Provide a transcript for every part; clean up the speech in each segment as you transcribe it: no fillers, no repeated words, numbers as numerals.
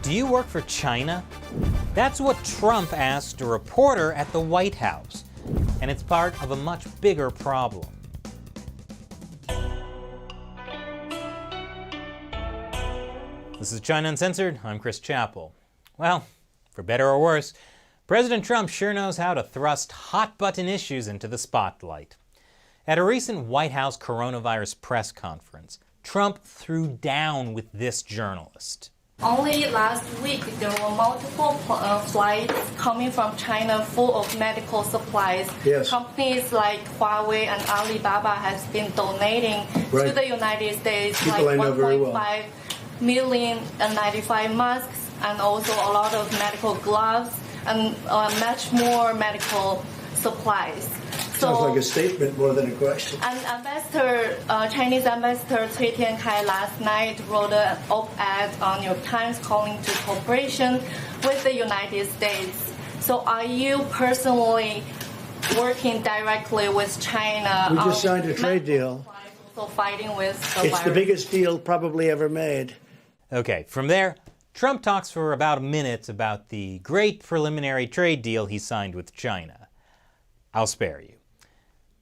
Do you work for China? That's what Trump asked a reporter at the White House, and it's part of a much bigger problem. This is China Uncensored. I'm Chris Chappell. Well, for better or worse, President Trump sure knows how to thrust hot-button issues into the spotlight. At a recent White House coronavirus press conference, Trump threw down with this journalist. Only last week, there were multiple flights coming from China full of medical supplies. Yes. Companies like Huawei and Alibaba has been donating to the United States People like I know very well. 1.5 million N95 masks and also a lot of medical gloves and much more medical supplies. Sounds like a statement more than a question. And Chinese Ambassador Cui Tiankai last night wrote an op-ed on New York Times calling to cooperation with the United States. So are you personally working directly with China? We just signed a trade deal. Also fighting with the It's virus? the biggest deal probably ever made. Okay, from there, Trump talks for about a minute about the great preliminary trade deal he signed with China. I'll spare you.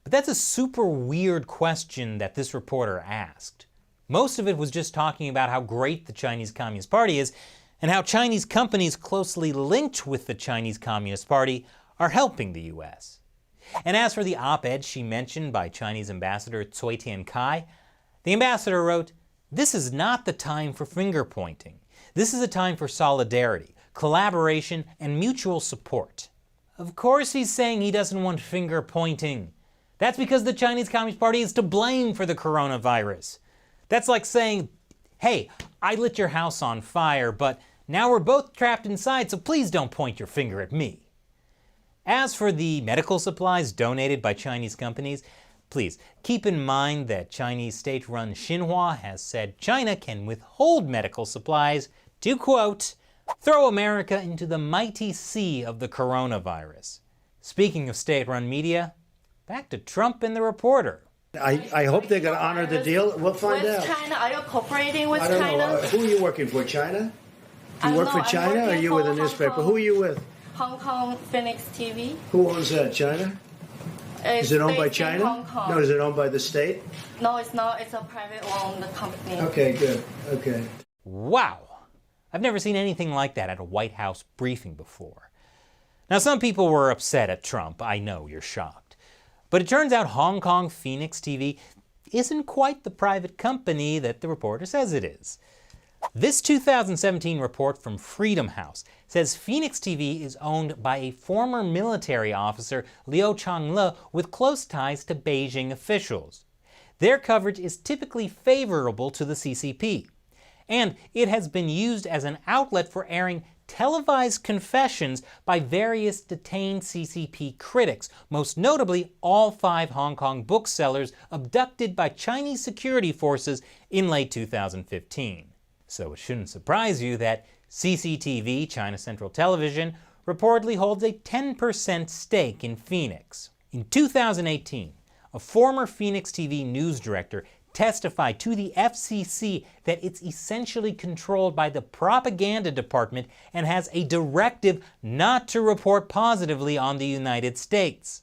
But that's a super weird question that this reporter asked. Most of it was just talking about how great the Chinese Communist Party is and how Chinese companies closely linked with the Chinese Communist Party are helping the U.S. And as for the op-ed she mentioned by Chinese Ambassador Cui Tiankai, the ambassador wrote, "This is not the time for finger-pointing. This is a time for solidarity, collaboration, and mutual support." Of course he's saying he doesn't want finger-pointing. That's because the Chinese Communist Party is to blame for the coronavirus. That's like saying, hey, I lit your house on fire, but now we're both trapped inside, so please don't point your finger at me. As for the medical supplies donated by Chinese companies, please keep in mind that Chinese state-run Xinhua has said China can withhold medical supplies to, quote, throw America into the mighty sea of the coronavirus. Speaking of state-run media, back to Trump and the reporter. I hope they're going to honor the deal. We'll find with out. China, are you cooperating with I don't China? know. Who are you working for, China? You I work know, for I'm China or are working you with a for Hong newspaper? Kong. Who are you with? Hong Kong Phoenix TV. Who owns that, China? It's Is it owned by based in China? Hong Kong. No, is it owned by the state? No, it's not. It's a private-owned company. Okay, good. Okay. Wow! I've never seen anything like that at a White House briefing before. Now, some people were upset at Trump. I know, you're shocked. But it turns out Hong Kong Phoenix TV isn't quite the private company that the reporter says it is. This 2017 report from Freedom House says Phoenix TV is owned by a former military officer, Liu Changle, with close ties to Beijing officials. Their coverage is typically favorable to the CCP, and it has been used as an outlet for airing televised confessions by various detained CCP critics, most notably all 5 Hong Kong booksellers abducted by Chinese security forces in late 2015. So it shouldn't surprise you that CCTV, China Central Television, reportedly holds a 10% stake in Phoenix. In 2018, a former Phoenix TV news director testified to the FCC that it's essentially controlled by the propaganda department and has a directive not to report positively on the United States.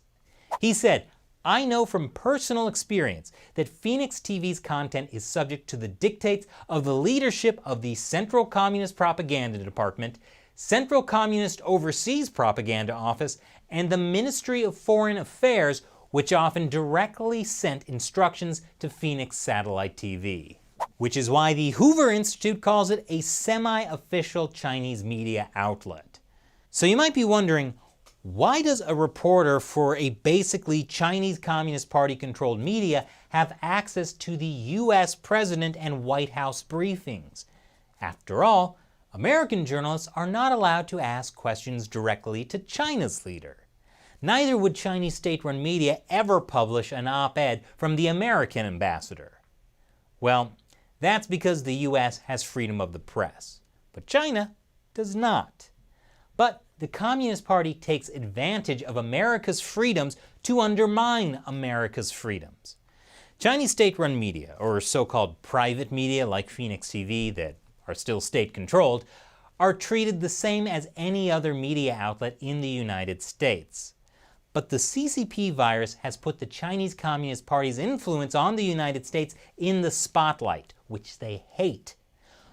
He said, "I know from personal experience that Phoenix TV's content is subject to the dictates of the leadership of the Central Communist Propaganda Department, Central Communist Overseas Propaganda Office, and the Ministry of Foreign Affairs, which often directly sent instructions to Phoenix Satellite TV." Which is why the Hoover Institute calls it a semi-official Chinese media outlet. So you might be wondering, why does a reporter for a basically Chinese Communist Party-controlled media have access to the U.S. President and White House briefings? After all, American journalists are not allowed to ask questions directly to China's leader. Neither would Chinese state-run media ever publish an op-ed from the American ambassador. Well, that's because the U.S. has freedom of the press, but China does not. But the Communist Party takes advantage of America's freedoms to undermine America's freedoms. Chinese state-run media, or so-called private media like Phoenix TV that are still state-controlled, are treated the same as any other media outlet in the United States. But the CCP virus has put the Chinese Communist Party's influence on the United States in the spotlight, which they hate.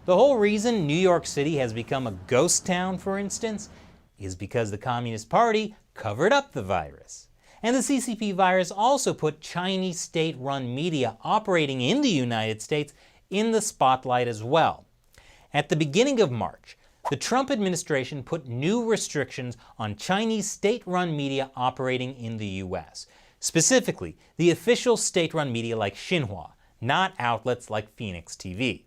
The whole reason New York City has become a ghost town, for instance, is because the Communist Party covered up the virus. And the CCP virus also put Chinese state-run media operating in the United States in the spotlight as well. At the beginning of March, the Trump administration put new restrictions on Chinese state-run media operating in the U.S., specifically the official state-run media like Xinhua, not outlets like Phoenix TV.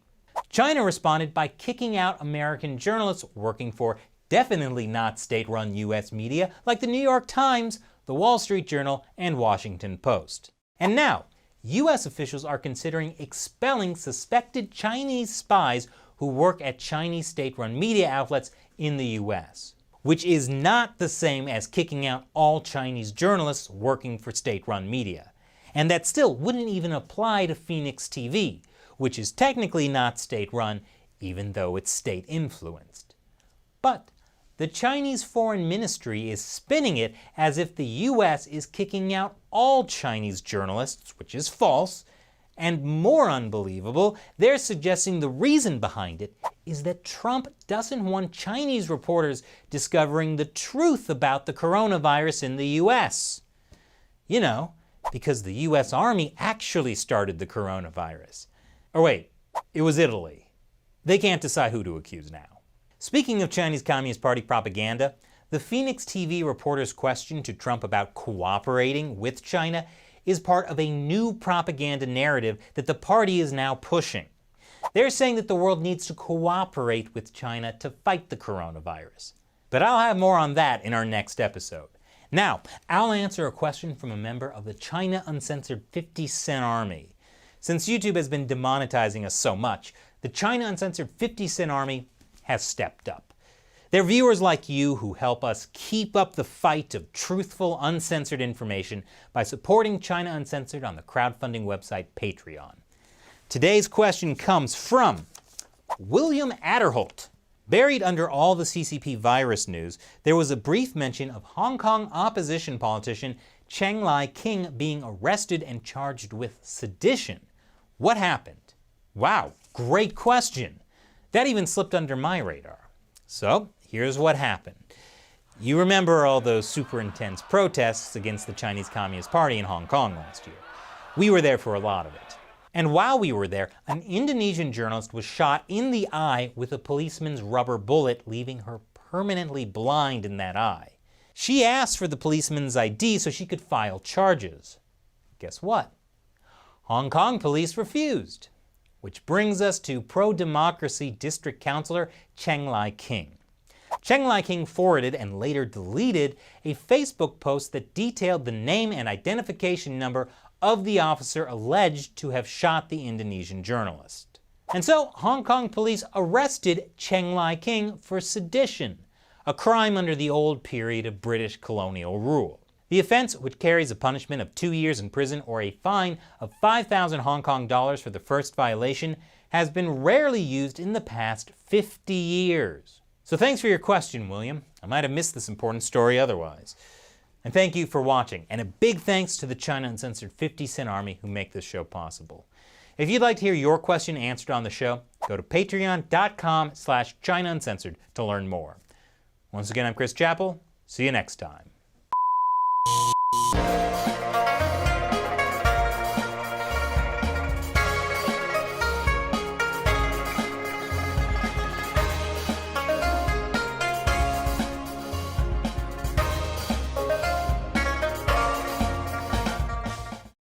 China responded by kicking out American journalists working for definitely not state-run U.S. media like the New York Times, the Wall Street Journal, and Washington Post. And now, U.S. officials are considering expelling suspected Chinese spies who work at Chinese state-run media outlets in the U.S., which is not the same as kicking out all Chinese journalists working for state-run media. And that still wouldn't even apply to Phoenix TV, which is technically not state-run, even though it's state-influenced. But the Chinese Foreign Ministry is spinning it as if the U.S. is kicking out all Chinese journalists, which is false. And more unbelievable, they're suggesting the reason behind it is that Trump doesn't want Chinese reporters discovering the truth about the coronavirus in the U.S. You know, because the U.S. Army actually started the coronavirus. Or wait, it was Italy. They can't decide who to accuse now. Speaking of Chinese Communist Party propaganda, the Phoenix TV reporter's question to Trump about cooperating with China is part of a new propaganda narrative that the party is now pushing. They're saying that the world needs to cooperate with China to fight the coronavirus. But I'll have more on that in our next episode. Now, I'll answer a question from a member of the China Uncensored 50 Cent Army. Since YouTube has been demonetizing us so much, the China Uncensored 50 Cent Army has stepped up. They're viewers like you who help us keep up the fight of truthful, uncensored information by supporting China Uncensored on the crowdfunding website Patreon. Today's question comes from William Adderholt. Buried under all the CCP virus news, there was a brief mention of Hong Kong opposition politician Cheng Lai-King being arrested and charged with sedition. What happened? Wow, great question. That even slipped under my radar. So, here's what happened. You remember all those super intense protests against the Chinese Communist Party in Hong Kong last year. We were there for a lot of it. And while we were there, an Indonesian journalist was shot in the eye with a policeman's rubber bullet, leaving her permanently blind in that eye. She asked for the policeman's ID so she could file charges. Guess what? Hong Kong police refused. Which brings us to pro-democracy district councilor Cheng Lai-King. Cheng Lai-King forwarded and later deleted a Facebook post that detailed the name and identification number of the officer alleged to have shot the Indonesian journalist. And so Hong Kong police arrested Cheng Lai-King for sedition, a crime under the old period of British colonial rule. The offense, which carries a punishment of 2 years in prison or a fine of 5,000 Hong Kong dollars for the first violation, has been rarely used in the past 50 years. So thanks for your question, William. I might have missed this important story otherwise. And thank you for watching, and a big thanks to the China Uncensored 50 Cent Army who make this show possible. If you'd like to hear your question answered on the show, go to patreon.com/ChinaUncensored to learn more. Once again, I'm Chris Chappell. See you next time.